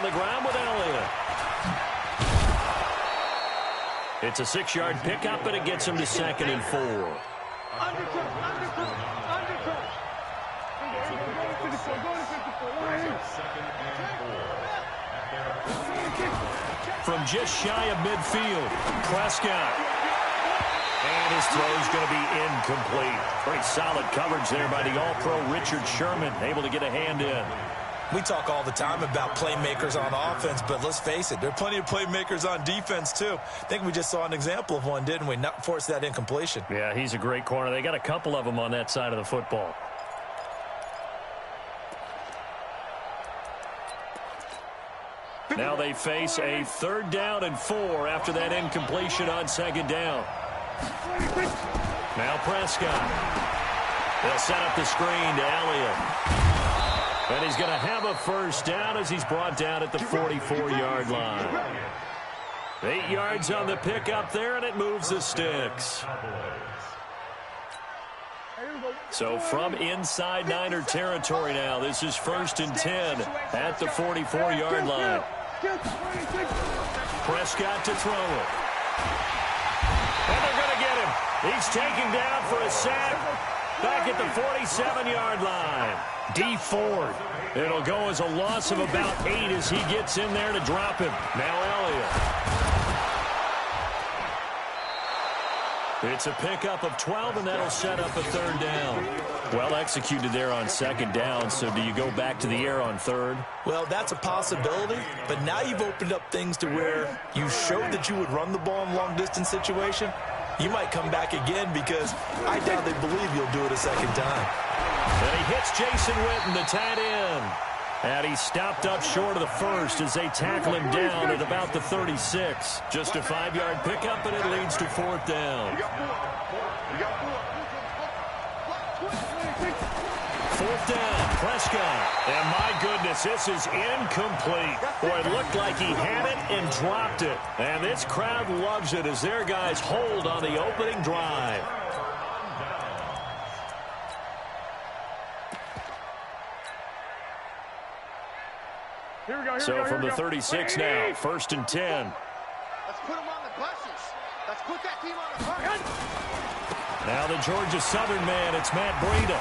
the ground with Elliott. It's a 6-yard pickup, and it gets him to 2nd and 4. From just shy of midfield, Prescott. And his throw's going to be incomplete. Pretty solid coverage there by the All-Pro Richard Sherman, able to get a hand in. We talk all the time about playmakers on offense, but let's face it, there are plenty of playmakers on defense, too. I think we just saw an example of one, didn't we? Not force that incompletion. Yeah, he's a great corner. They got a couple of them on that side of the football. Now they face a 3rd down and 4 after that incompletion on 2nd down. Now Prescott. They'll set up the screen to Elliott. And he's going to have a 1st down as he's brought down at the 44-yard line. 8 yards on the pickup there, and it moves the sticks. So from inside Niner territory now, this is 1st and 10 at the 44-yard line. Prescott to throw it. And they're going to get him. He's taken down for a sack back at the 47-yard line. D Ford. It'll go as a loss of about 8 as he gets in there to drop him. Now Elliott. It's a pickup of 12, and that'll set up a 3rd down. Well executed there on 2nd down, so do you go back to the air on 3rd? Well, that's a possibility, but now you've opened up things to where you showed that you would run the ball in a long-distance situation. You might come back again because I doubt they believe you'll do it a 2nd time. And he hits Jason Witten, the tight end. And he's stopped up short of the 1st as they tackle him down at about the 36. Just a 5-yard pickup, and it leads to 4th down. 4th down, Prescott. And my goodness, this is incomplete. Boy, it looked like he had it and dropped it. And this crowd loves it as their guys hold on the opening drive. So from the 36 now, 1st and 10. Let's put them on the buses. Let's put that team on the buses. Now the Georgia Southern man, it's Matt Breida.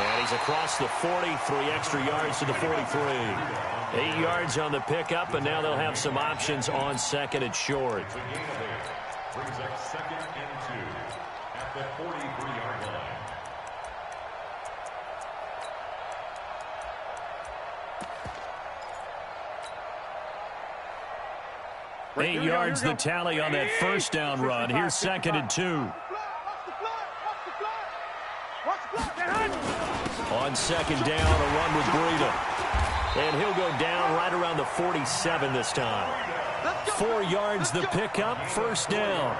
And he's across the 40, 3 extra yards to the 43. 8 yards on the pickup, and now they'll have some options on 2nd and short. Brings up 2nd and 2 at the 43-yard line. 8 yards the tally on that 1st down run. Here's 2nd and 2. On 2nd down, a run with Breida. And he'll go down right around the 47 this time. 4 yards the pickup, 1st down.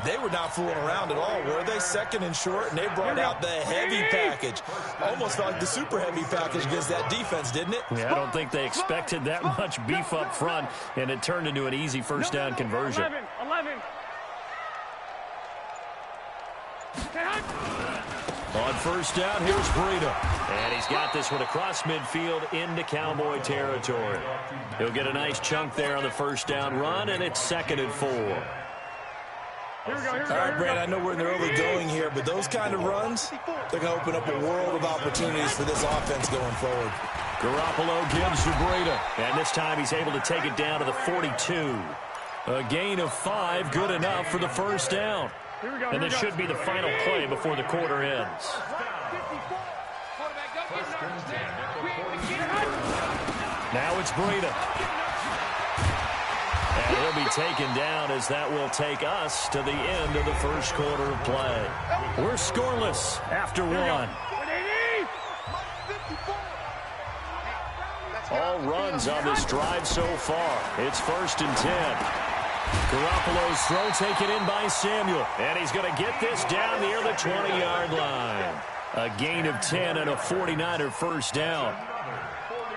They were not fooling around at all, were they? 2nd and short, and they brought out the heavy package. Almost felt like the super heavy package against that defense, didn't it? Yeah, I don't think they expected that much beef up front, and it turned into an easy 1st down conversion. 11. On 1st down, here's Breida. And he's got this one across midfield into Cowboy territory. He'll get a nice chunk there on the 1st down run, and it's 2nd and 4. All right, Brad, I know we're in the early going here, but those kind of runs, they're going to open up a world of opportunities for this offense going forward. Garoppolo gives to Breida, and this time he's able to take it down to the 42. A gain of 5, good enough for the 1st down. And this should be the final play before the quarter ends. Now it's Breida. And he'll be taken down as that will take us to the end of the 1st quarter of play. We're scoreless after 1. All runs on this drive so far. It's 1st and 10. Garoppolo's throw taken in by Samuel. And he's going to get this down near the 20-yard line. A gain of 10 and a 49er 1st down.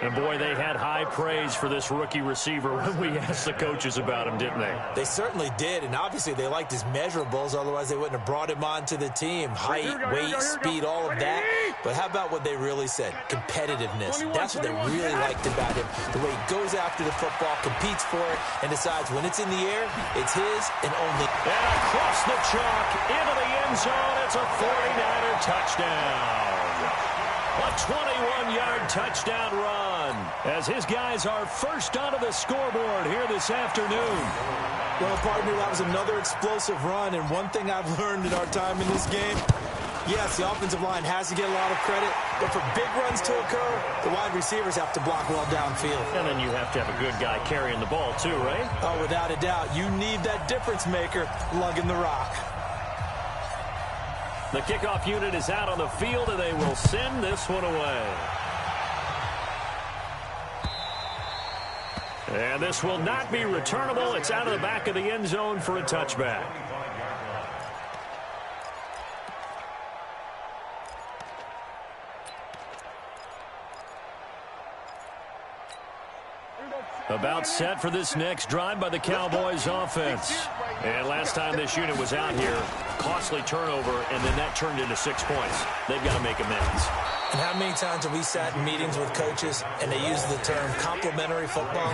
And, boy, they had high praise for this rookie receiver when we asked the coaches about him, didn't they? They certainly did, and obviously they liked his measurables. Otherwise, they wouldn't have brought him onto the team. Height, weight, speed, all of that. But how about what they really said? Competitiveness. That's what they really liked about him. The way he goes after the football, competes for it, and decides when it's in the air, it's his and only. And across the chalk, into the end zone, it's a 49er touchdown. A 21-yard touchdown run as his guys are first onto the scoreboard here this afternoon. Well, partner, that was another explosive run, and one thing I've learned in our time in this game, yes, the offensive line has to get a lot of credit, but for big runs to occur, the wide receivers have to block well downfield. And then you have to have a good guy carrying the ball too, right? Oh, without a doubt. You need that difference maker lugging the rock. The kickoff unit is out on the field, and they will send this one away. And this will not be returnable. It's out of the back of the end zone for a touchback. About set for this next drive by the Cowboys offense. And last time this unit was out here, costly turnover, and then that turned into 6 points. They've got to make amends. And how many times have we sat in meetings with coaches and they use the term complementary football?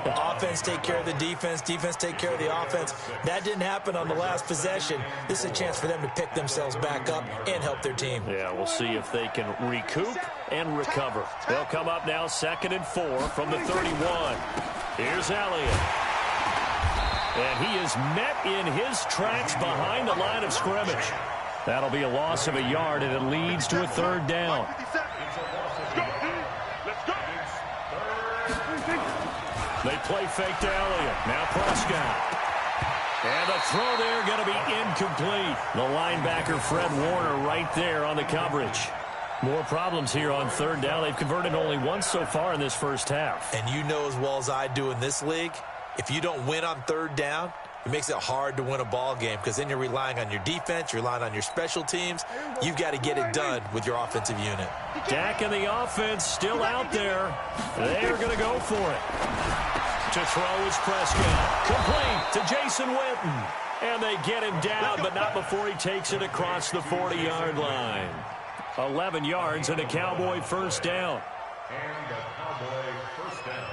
Offense take care of the defense, defense take care of the offense. That didn't happen on the last possession. This is a chance for them to pick themselves back up and help their team. Yeah, we'll see if they can recoup and recover. They'll come up now 2nd and 4 from the 31. Here's Elliott. And he is met in his tracks behind the line of scrimmage. That'll be a loss of a yard, and it leads to a 3rd down. They play fake to Elliott. Now Prescott. And the throw there going to be incomplete. The linebacker, Fred Warner, right there on the coverage. More problems here on 3rd down. They've converted only once so far in this first half. And you know as well as I do in this league, if you don't win on 3rd down, it makes it hard to win a ball game because then you're relying on your defense, you're relying on your special teams. You've got to get it done with your offensive unit. Dak and the offense still out there. They're going to go for it. To throw is Prescott. Complete to Jason Witten. And they get him down, but not before he takes it across the 40-yard line. 11 yards and a Cowboy 1st down. And a Cowboy 1st down.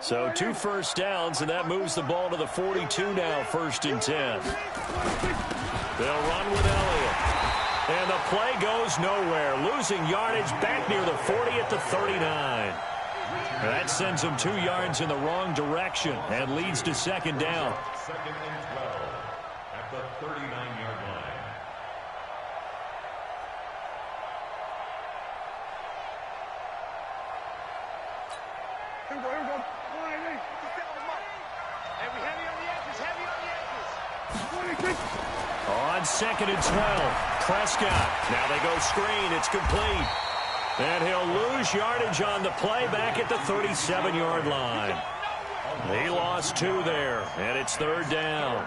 So 2 first downs, and that moves the ball to the 42 now, 1st and 10. They'll run with Elliott. And the play goes nowhere. Losing yardage back near the 40 at the 39. That sends them 2 yards in the wrong direction and leads to 2nd down. 2nd and 12 at the 39-yard line. On 2nd and 12, Prescott. Now they go screen. It's complete. And he'll lose yardage on the play back at the 37-yard line. He lost 2 there, and it's 3rd down.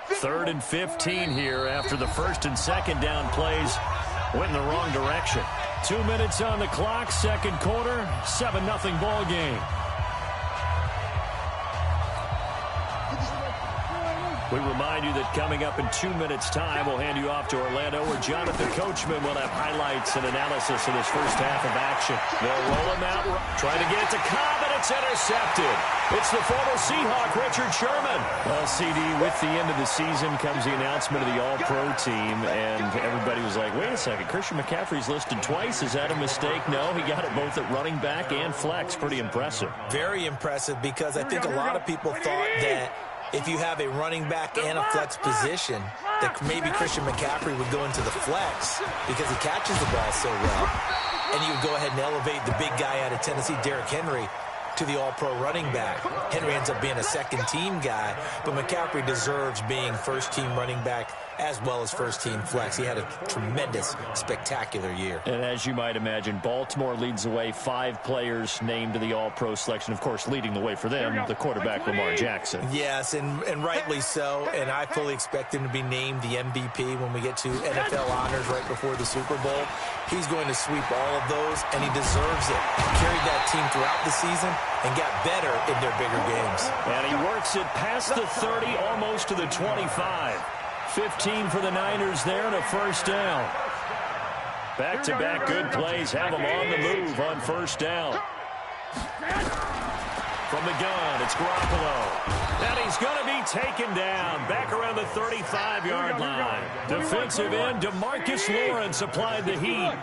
Third and 15 here after the 1st and 2nd down plays went in the wrong direction. 2 minutes on the clock, 2nd quarter, 7-0 ball game. We remind you that coming up in 2 minutes' time, we'll hand you off to Orlando, where Jonathan Coachman will have highlights and analysis of this first half of action. They'll roll him out, trying to get it to Cobb, and it's intercepted. It's the former Seahawk, Richard Sherman. Well, CD, with the end of the season comes the announcement of the All-Pro team, and everybody was like, wait a second, Christian McCaffrey's listed twice. Is that a mistake? No, he got it both at running back and flex. Pretty impressive. Very impressive, because I think a lot of people thought that if you have a running back and a flex position, that maybe Christian McCaffrey would go into the flex because he catches the ball so well. And you would go ahead and elevate the big guy out of Tennessee, Derrick Henry, to the all-pro running back. Henry ends up being a second-team guy, but McCaffrey deserves being first-team running back as well as first-team flex. He had a tremendous, spectacular year. And as you might imagine, Baltimore leads the way. 5 players named to the All-Pro selection. Of course, leading the way for them, the quarterback Lamar Jackson. Yes, and rightly so. And I fully expect him to be named the MVP when we get to NFL honors right before the Super Bowl. He's going to sweep all of those, and he deserves it. Carried that team throughout the season and got better in their bigger games. And he works it past the 30, almost to the 25. 15 for the Niners there and a first down. Back-to-back good plays have them on the move on first down. From the gun, it's Garoppolo. And he's going to be taken down back around the 35-yard line. Defensive end DeMarcus Lawrence applied the heat.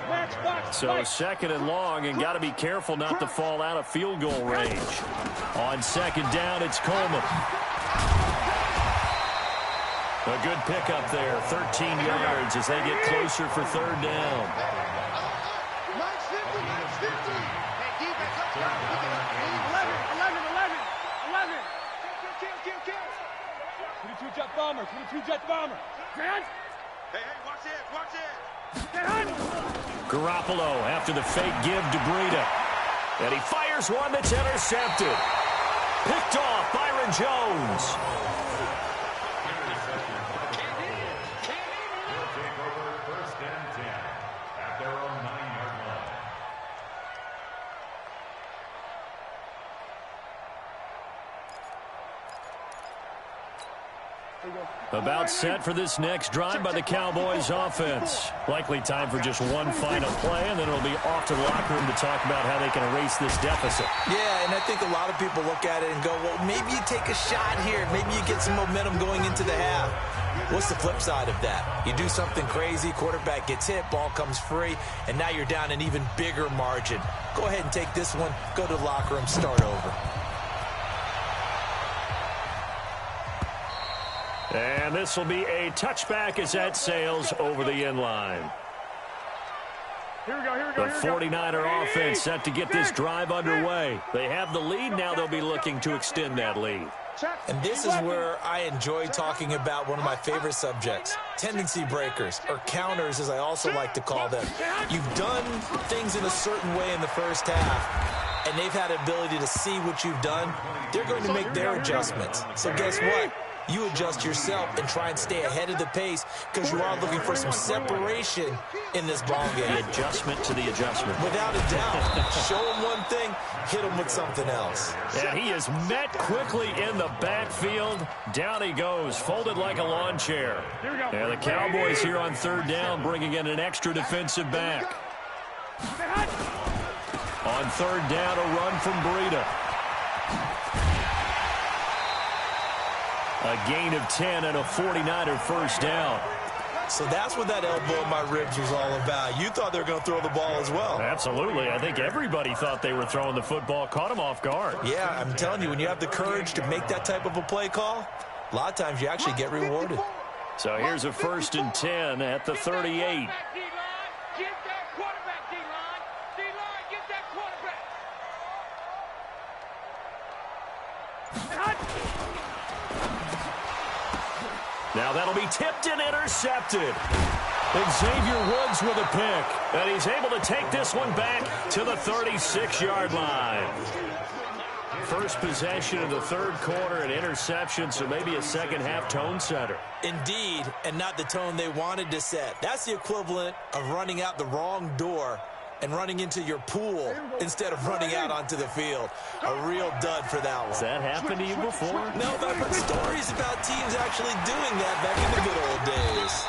So second and long, and got to be careful not to fall out of field goal range. On second down, it's Coleman. A good pickup there, 13 yards as they get closer for third down. Max 50, Max 50. Hey, defense up top. 11. Kill. 22 jet bomber. Grant. Hey, watch it. Garoppolo after the fake give to Breida. And he fires one that's intercepted. Picked off Byron Jones. About set for this next drive by the Cowboys offense. Likely time for just one final play, and then it'll be off to the locker room to talk about how they can erase this deficit. Yeah, and I think a lot of people look at it and go, well, maybe you take a shot here. Maybe you get some momentum going into the half. What's the flip side of that? You do something crazy, quarterback gets hit, ball comes free, and now you're down an even bigger margin. Go ahead and take this one, go to the locker room, start over. And this will be a touchback as that sails over the end line. Here we go. The 49er offense set to get this drive underway. They have the lead. Now they'll be looking to extend that lead. And this is where I enjoy talking about one of my favorite subjects, tendency breakers, or counters as I also like to call them. You've done things in a certain way in the first half, and they've had the ability to see what you've done. They're going to make their adjustments. So guess what? You adjust yourself and try and stay ahead of the pace because you are looking for some separation in this ball game. The adjustment to the adjustment. Without a doubt. Show him one thing, hit him with something else. And he is met quickly in the backfield. Down he goes, folded like a lawn chair. And the Cowboys here on third down bringing in an extra defensive back. On third down, a run from Breida. A gain of 10 and a 49er first down. So that's what that elbow in my ribs was all about. You thought they were going to throw the ball as well. Absolutely. I think everybody thought they were throwing the football, caught him off guard. Yeah, I'm telling you, when you have the courage to make that type of a play call, a lot of times you actually get rewarded. So here's a 1st and 10 at the 38. Now that'll be tipped and intercepted. And Xavier Woods with a pick. And he's able to take this one back to the 36-yard line. First possession of the third quarter, an interception, so maybe a second-half tone setter. Indeed, and not the tone they wanted to set. That's the equivalent of running out the wrong door and running into your pool instead of running out onto the field. A real dud for that one. Has that happened to you before? No, but I've heard stories about teams actually doing that back in the good old days.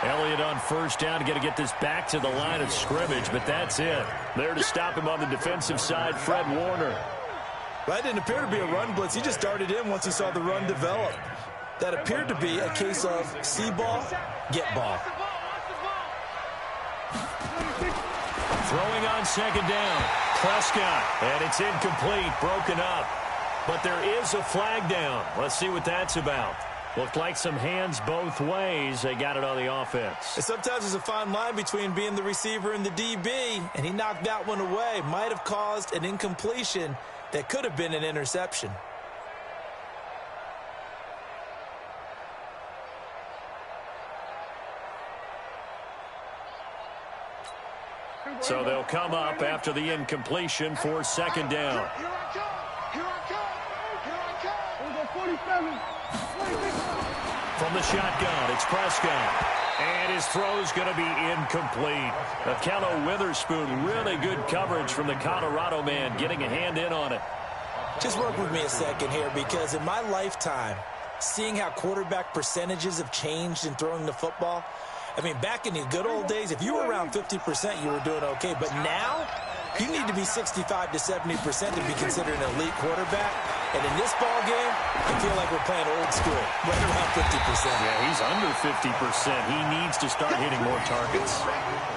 Elliott on first down, got to get this back to the line of scrimmage, but that's it. There to stop him on the defensive side, Fred Warner. That didn't appear to be a run blitz. He just started in once he saw the run develop. That appeared to be a case of see ball, get ball. Throwing on second down. Prescott, and it's incomplete, broken up. But there is a flag down. Let's see what that's about. Looked like some hands both ways. They got it on the offense. And sometimes there's a fine line between being the receiver and the DB, and he knocked that one away. Might have caused an incompletion that could have been an interception. So they'll come up after the incompletion for second down. Here I come. Here I come. Here I come. Here we go, 47. From the shotgun, it's Prescott. And his throw's going to be incomplete. Akello Witherspoon, really good coverage from the Colorado man, getting a hand in on it. Just work with me a second here, because in my lifetime, seeing how quarterback percentages have changed in throwing the football, I mean, back in the good old days, if you were around 50%, you were doing okay. But now, you need to be 65 to 70% to be considered an elite quarterback. And in this ball game, I feel like we're playing old school, right around 50%. Yeah, he's under 50%. He needs to start hitting more targets.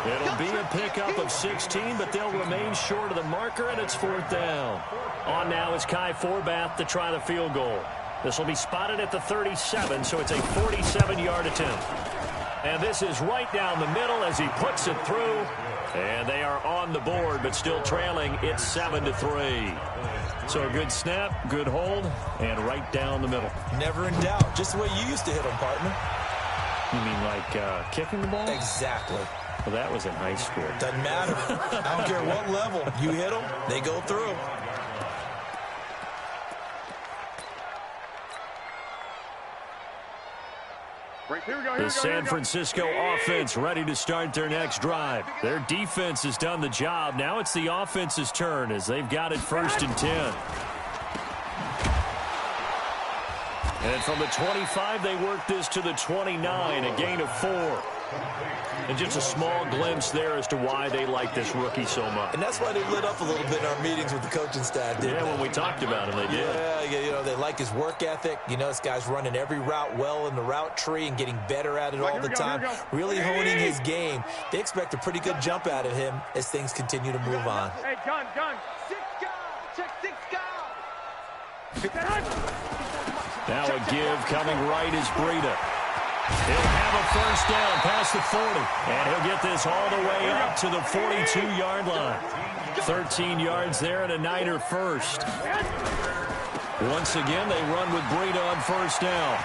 It'll be a pickup of 16, but they'll remain short of the marker, and it's fourth down. On now is Kai Forbath to try the field goal. This will be spotted at the 37, so it's a 47-yard attempt. And this is right down the middle as he puts it through. And they are on the board, but still trailing. It's 7-3. So a good snap, good hold, and right down the middle. Never in doubt. Just the way you used to hit them, partner. You mean like kicking the ball? Exactly. Well, that was in high school. Doesn't matter. I don't care what level. You hit them, they go through. The San Francisco offense ready to start their next drive. Their defense has done the job. Now it's the offense's turn as they've got it 1st and 10. And from the 25, they work this to the 29, a gain of 4. And just a small glimpse there as to why they like this rookie so much. And that's why they lit up a little bit in our meetings with the coaching staff, didn't they? When we talked about him, they did. Yeah, you know, they like his work ethic. You know, this guy's running every route well in the route tree and getting better at it all the time, really honing his game. They expect a pretty good jump out of him as things continue to move on. Hey, gun. 6 guard. Check 6 guard. Now a give coming right is Breida. He'll have a first down past the 40, and he'll get this all the way up to the 42-yard line. 13 yards there and a Niner first. Once again, they run with Breida on first down.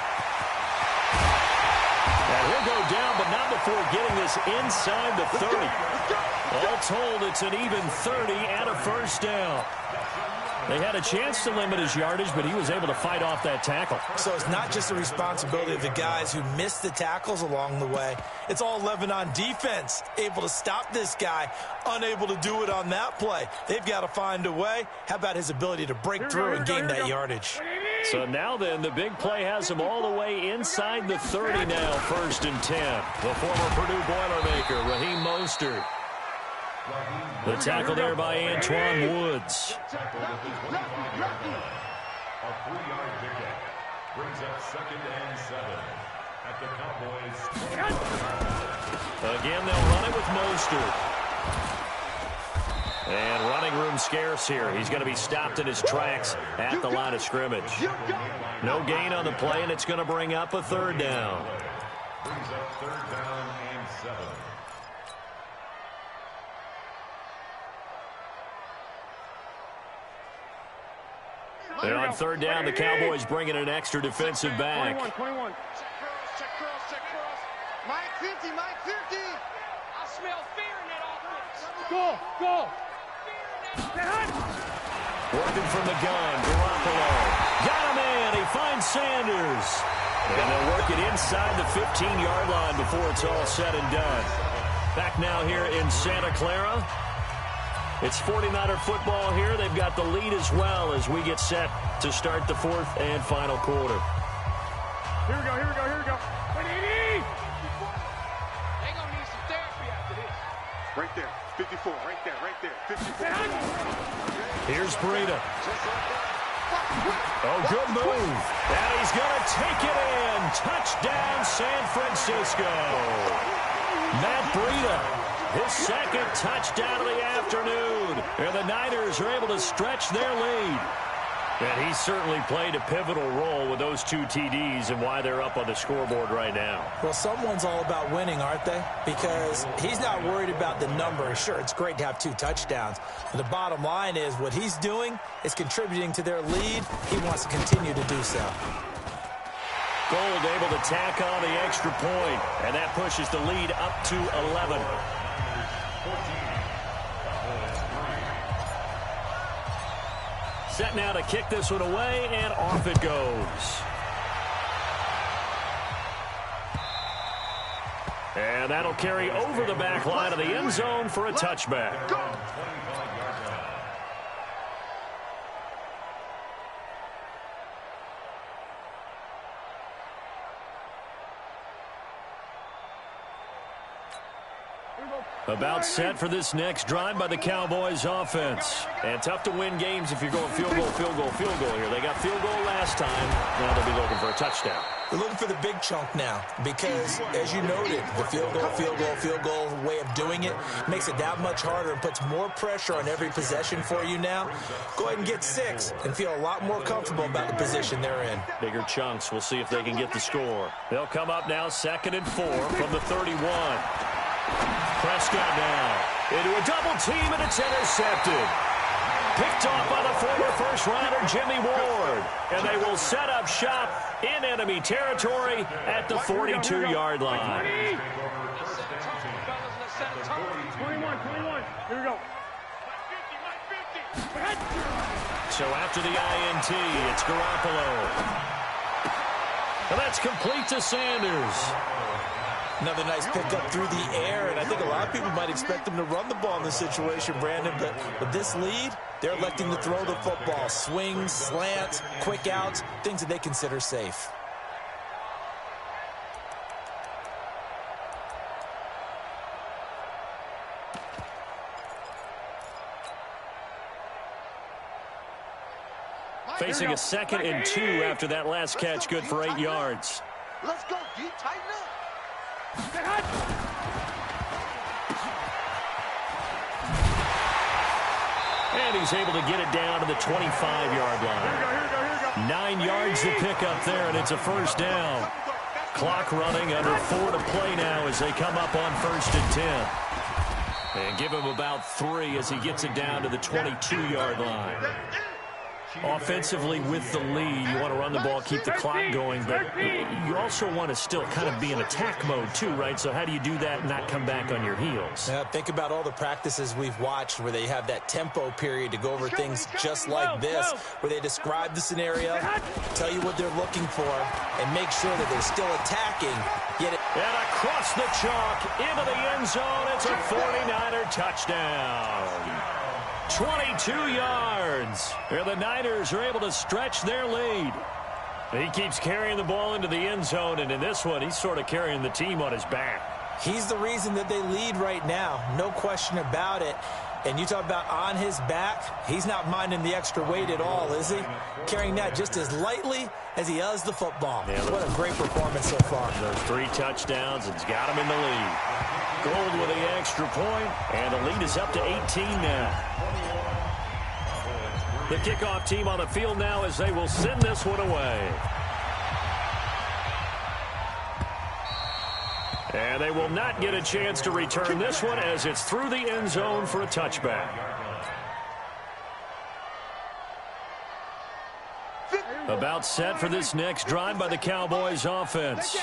And he'll go down, but not before getting this inside the 30. All told, it's an even 30 and a first down. They had a chance to limit his yardage, but he was able to fight off that tackle. So it's not just the responsibility of the guys who missed the tackles along the way. It's all Lebanon defense, able to stop this guy, unable to do it on that play. They've got to find a way. How about his ability to break through and gain that yardage? So now then, the big play has him all the way inside the 30 now, 1st and 10. The former Purdue Boilermaker, Raheem Mostert. The tackle there by Antoine Woods. A 3-yard pickup brings up 2nd and 7 at the Cowboys. Again, they'll run it with Mostert. And running room scarce here. He's going to be stopped in his tracks at the line of scrimmage. No gain on the play, and it's going to bring up a 3rd down. Brings up 3rd down and 7. And on 3rd down, the Cowboys bringing an extra defensive back. 21. Check cross. Mike 50. I smell fear in that offense. Go. Working from the gun, Garoppolo. Got him in. He finds Sanders. And they'll work it inside the 15-yard line before it's all said and done. Back now here in Santa Clara. It's 49er football here. They've got the lead as well as we get set to start the 4th and final quarter. Here we go. They're going to need some therapy after this. Right there. 54. Right there. 54. Here's Breida. Oh, good move. And he's going to take it in. Touchdown, San Francisco. Matt Breida. His 2nd touchdown of the afternoon. And the Niners are able to stretch their lead. And he's certainly played a pivotal role with those 2 TDs and why they're up on the scoreboard right now. Well, someone's all about winning, aren't they? Because he's not worried about the number. Sure, it's great to have 2 touchdowns. But the bottom line is what he's doing is contributing to their lead. He wants to continue to do so. Gold able to tack on the extra point. And that pushes the lead up to 11. Set now to kick this one away, and off it goes. And that'll carry over the back line of the end zone for a touchback. About set for this next drive by the Cowboys offense. And tough to win games if you're going field goal, field goal, field goal here. They got field goal last time. Now they'll be looking for a touchdown. They're looking for the big chunk now because, as you noted, the field goal way of doing it makes it that much harder and puts more pressure on every possession for you now. Go ahead and get 6 and feel a lot more comfortable about the position they're in. Bigger chunks. We'll see if they can get the score. They'll come up now 2nd and 4 from the 31. Prescott now into a double team, and it's intercepted. Picked off by the former first-rounder Jimmy Ward. And they will set up shop in enemy territory at the 42-yard line. 21. Here we go. So after the INT, it's Garoppolo. And that's complete to Sanders. Another nice pickup through the air, and I think a lot of people might expect them to run the ball in this situation, Brandon, but with this lead, they're electing to throw the football. Swings, slants, quick outs, things that they consider safe. Facing a 2nd and 2 after that last catch, good for 8 yards. Let's go, D. Tighten up. And he's able to get it down to the 25-yard line. 9 yards to pick up there, and it's a first down. Clock running, under 4 to play now as they come up on 1st and 10. And give him about 3 as he gets it down to the 22-yard line. Offensively with the lead, you want to run the ball, keep the clock going, but you also want to still kind of be in attack mode too, right? So how do you do that and not come back on your heels? Think about all the practices we've watched where they have that tempo period to go over things just like this, where they describe the scenario, tell you what they're looking for, and make sure that they're still attacking. And across the chalk, into the end zone, it's a 49er touchdown. 22 yards. And the Niners are able to stretch their lead. He keeps carrying the ball into the end zone, and in this one, he's sort of carrying the team on his back. He's the reason that they lead right now, no question about it. And you talk about on his back, he's not minding the extra weight at all, is he? Carrying that just as lightly as he does the football. Yeah, what a great performance so far. Those 3 touchdowns, it's got him in the lead. Gold with the extra point, and the lead is up to 18 now. The kickoff team on the field now as they will send this one away. And they will not get a chance to return this one as it's through the end zone for a touchback. About set for this next drive by the Cowboys offense.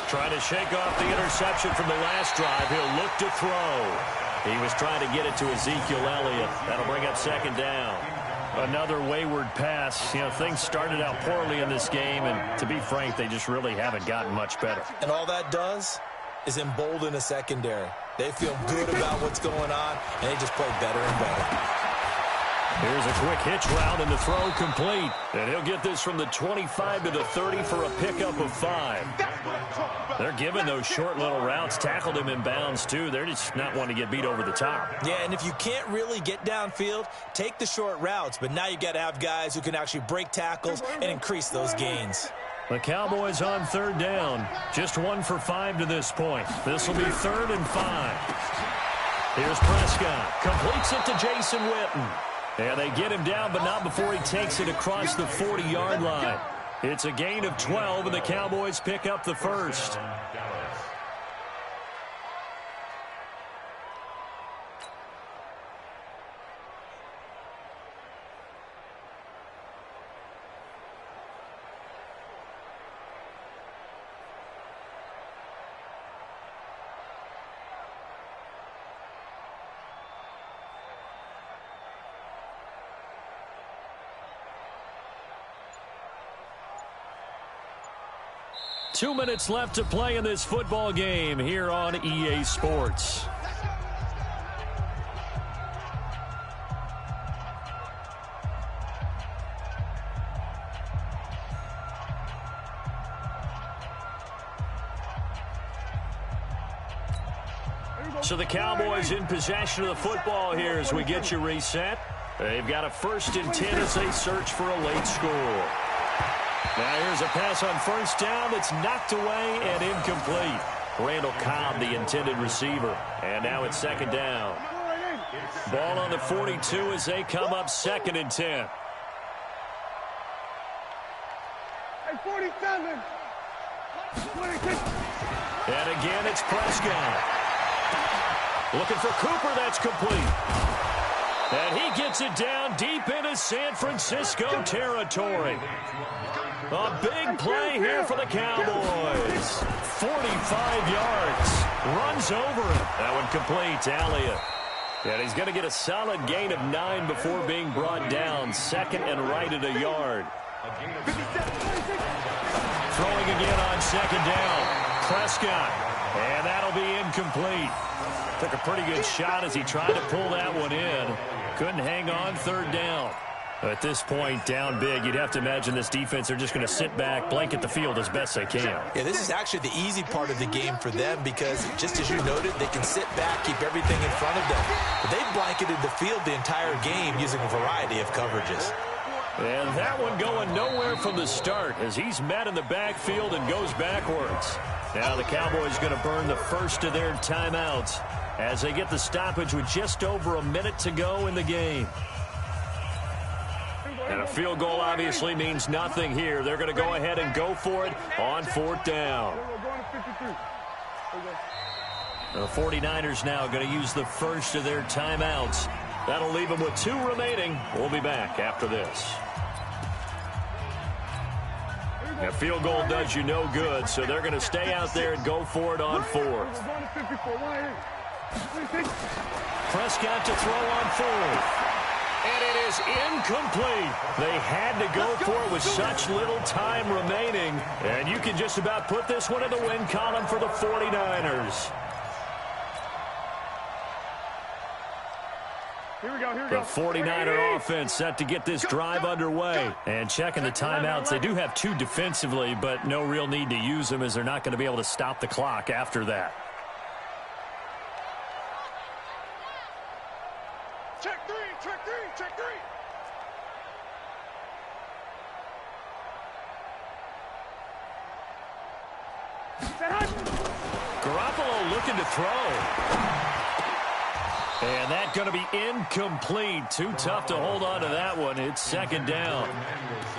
Trying to shake off the interception from the last drive. He'll look to throw. He was trying to get it to Ezekiel Elliott. That'll bring up 2nd down. Another wayward pass. You know, things started out poorly in this game, and to be frank, they just really haven't gotten much better. And all that does is embolden a secondary. They feel good about what's going on, and they just play better and better. Here's a quick hitch route, and the throw complete. And he'll get this from the 25 to the 30 for a pickup of 5. They're giving those short little routes. Tackled him in bounds, too. They're just not wanting to get beat over the top. Yeah, and if you can't really get downfield, take the short routes. But now you got to have guys who can actually break tackles and increase those gains. The Cowboys on 3rd down. Just 1 for 5 to this point. This will be 3rd and 5. Here's Prescott. Completes it to Jason Witten. And they get him down, but not before he takes it across the 40-yard line. It's a gain of 12, and the Cowboys pick up the first. 2 minutes left to play in this football game here on EA Sports. So the Cowboys in possession of the football here as we get you reset. They've got a 1st and 10 as they search for a late score. Now here's a pass on 1st down that's knocked away and incomplete. Randall Cobb, the intended receiver. And now it's 2nd down. Ball on the 42 as they come up 2nd and 10. Hey, 47. 26. And again, it's Prescott. Looking for Cooper, that's complete. And he gets it down deep into San Francisco territory. A big play here for the Cowboys. 45 yards. Runs over him. That one complete to Elliott. And he's going to get a solid gain of 9 before being brought down. 2nd and right at a yard. Throwing again on 2nd down. Prescott. And that'll be incomplete. Took a pretty good shot as he tried to pull that one in. Couldn't hang on 3rd down. At this point, down big, you'd have to imagine this defense are just going to sit back, blanket the field as best they can. Yeah, this is actually the easy part of the game for them because, just as you noted, they can sit back, keep everything in front of them. But they've blanketed the field the entire game using a variety of coverages. And that one going nowhere from the start as he's met in the backfield and goes backwards. Now the Cowboys going to burn the first of their timeouts as they get the stoppage with just over a minute to go in the game. And a field goal obviously means nothing here. They're going to go ahead and go for it on 4th down. The 49ers now going to use the first of their timeouts. That'll leave them with 2 remaining. We'll be back after this. A field goal does you no good, so they're going to stay out there and go for it on 4th. Prescott to throw on 4th. And it is incomplete. They had to go for it with such little time remaining. And you can just about put this one in the win column for the 49ers. Here we go, here we The go. 49er offense set to get this drive underway. And checking the timeouts, they do have 2 defensively, but no real need to use them as they're not going to be able to stop the clock after that. Check 3, check 3, check 3. Garoppolo looking to throw. And that's going to be incomplete. Too tough to hold on to that one. It's 2nd down.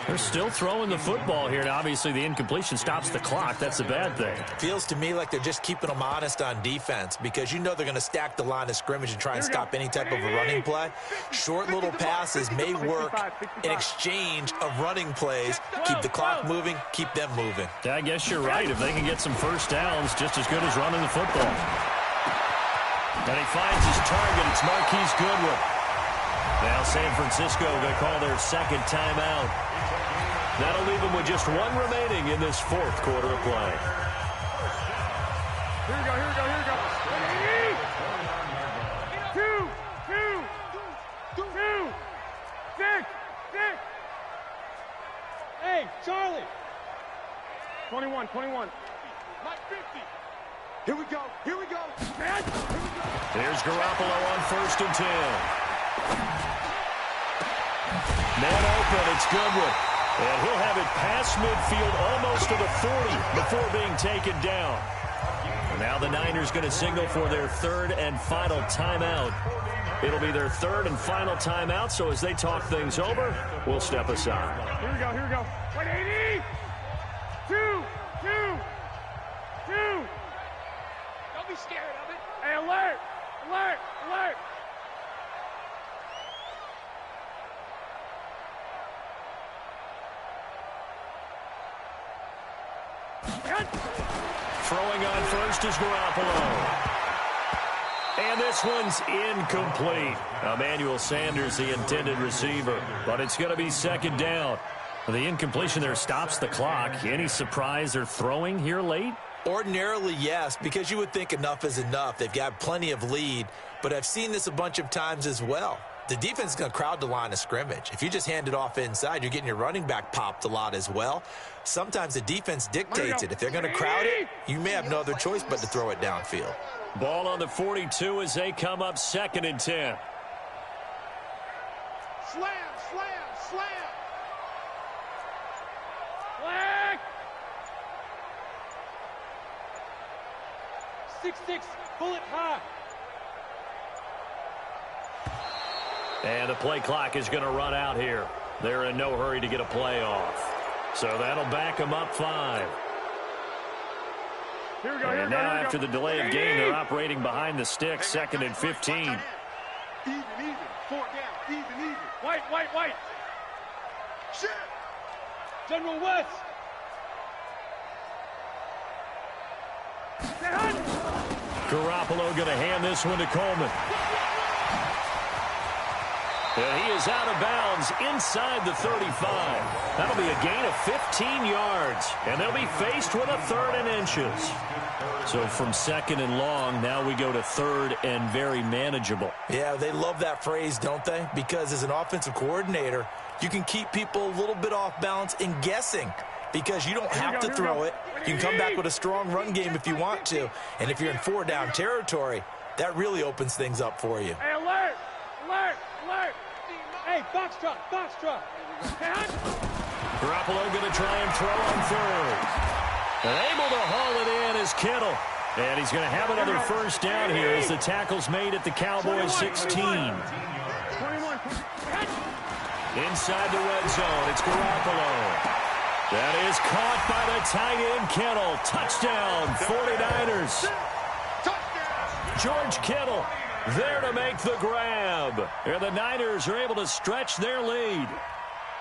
They're still throwing the football here. And obviously, the incompletion stops the clock. That's a bad thing. Feels to me like they're just keeping them honest on defense because you know they're going to stack the line of scrimmage and try and stop any type of a running play. Short little passes may work in exchange of running plays. Keep the clock moving, keep them moving. I guess you're right. If they can get some 1st downs, just as good as running the football. And he finds his target. It's Marquise Goodwin. Now San Francisco going to call their 2nd timeout. That'll leave them with just 1 remaining in this 4th quarter of play. Here we go, here we go, here we go. 2, 6. Hey, Charlie. 21. Mike 50. Here we go, here we go. Here's Garoppolo on 1st and 10. Man open, it's Goodwin. And he'll have it past midfield almost to the 40 before being taken down. And now the Niners going to signal for their 3rd and final timeout. It'll be their 3rd and final timeout, so as they talk things over, we'll step aside. Here we go. 180. 2. Don't be scared of it. Hey, alert. Throwing on 1st is Garoppolo. And this one's incomplete. Emmanuel Sanders, the intended receiver. But it's going to be 2nd down. The incompletion there stops the clock. Any surprise they're throwing here late? Ordinarily, yes, because you would think enough is enough. They've got plenty of lead, but I've seen this a bunch of times as well. The defense is going to crowd the line of scrimmage. If you just hand it off inside, you're getting your running back popped a lot as well. Sometimes the defense dictates it. If they're going to crowd it, you may have no other choice but to throw it downfield. Ball on the 42 as they come up 2nd and 10. Slam, slam, slam. Flag. 6-6, pull it high. And the play clock is going to run out here. They're in no hurry to get a play off. So that'll back them up 5. Here we go, And now after the delay of game, they're operating behind the sticks, 2nd and 15. Even, 4 down, even. White. Shit. General West. Garoppolo going to hand this one to Coleman. And he is out of bounds inside the 35. That'll be a gain of 15 yards. And they'll be faced with a 3rd and inches. So from 2nd and long, now we go to 3rd and very manageable. Yeah, they love that phrase, don't they? Because as an offensive coordinator, you can keep people a little bit off balance and guessing because you don't have to throw it. You can come back with a strong run game if you want to. And if you're in 4-down territory, that really opens things up for you. Hey, alert. Hey, box truck. Garoppolo going to try and throw on 3rd. And able to haul it in is Kittle. And he's going to have another 1st down here as the tackle's made at the Cowboys 16. 21. Inside the red zone, it's Garoppolo. That is caught by the tight end, Kittle. Touchdown, 49ers. George Kittle there to make the grab. And the Niners are able to stretch their lead.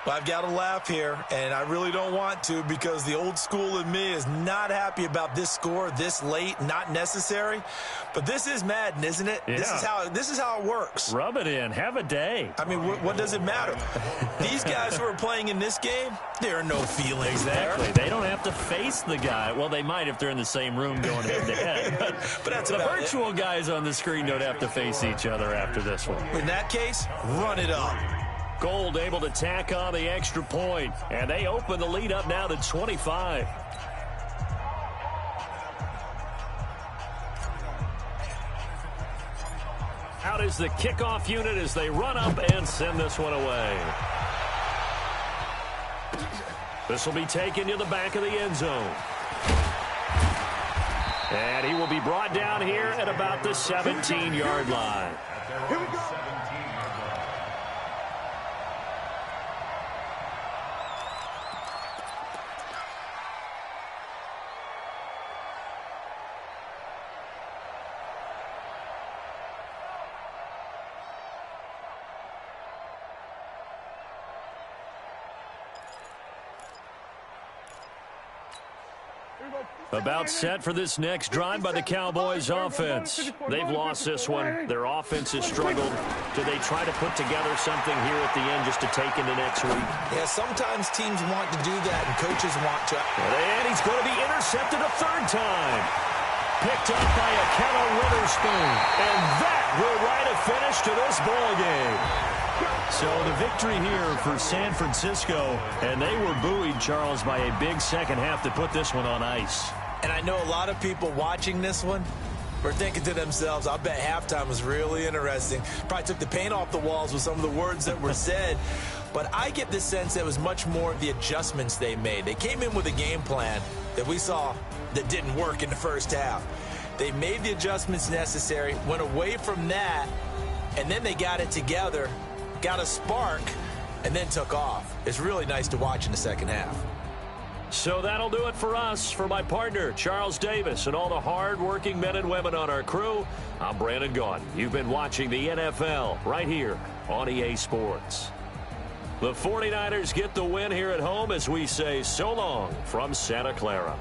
Well, I've got to laugh here, and I really don't want to because the old school in me is not happy about this score this late, not necessary. But this is Madden, isn't it? Yeah. This is how it works. Rub it in. Have a day. I mean, what does it matter? These guys who are playing in this game, there are no feelings Exactly. there. They don't have to face the guy. Well, they might if they're in the same room going head-to-head. But that's the about virtual guys on the screen don't have to face each other after this one. In that case, run it up. Gold able to tack on the extra point, and they open the lead up now to 25. Out is the kickoff unit as they run up and send this one away. This will be taken to the back of the end zone. And he will be brought down here at about the 17-yard line. Here we go. About set for this next drive by the Cowboys offense. They've lost this one. Their offense has struggled. Do they try to put together something here at the end just to take into next week? Yeah, sometimes teams want to do that and coaches want to. And he's going to be intercepted a 3rd time. Picked up by a Kettle Witherspoon. And that will write a finish to this ball game. So the victory here for San Francisco, and they were buoyed, Charles, by a big second half to put this one on ice. And I know a lot of people watching this one were thinking to themselves, I bet halftime was really interesting. Probably took the paint off the walls with some of the words that were said. But I get the sense that it was much more of the adjustments they made. They came in with a game plan that we saw that didn't work in the first half. They made the adjustments necessary, went away from that, and then they got it together, got a spark, and then took off. It's really nice to watch in the second half. So that'll do it for us. For my partner, Charles Davis, and all the hard-working men and women on our crew, I'm Brandon Gaudin. You've been watching the NFL right here on EA Sports. The 49ers get the win here at home as we say so long from Santa Clara.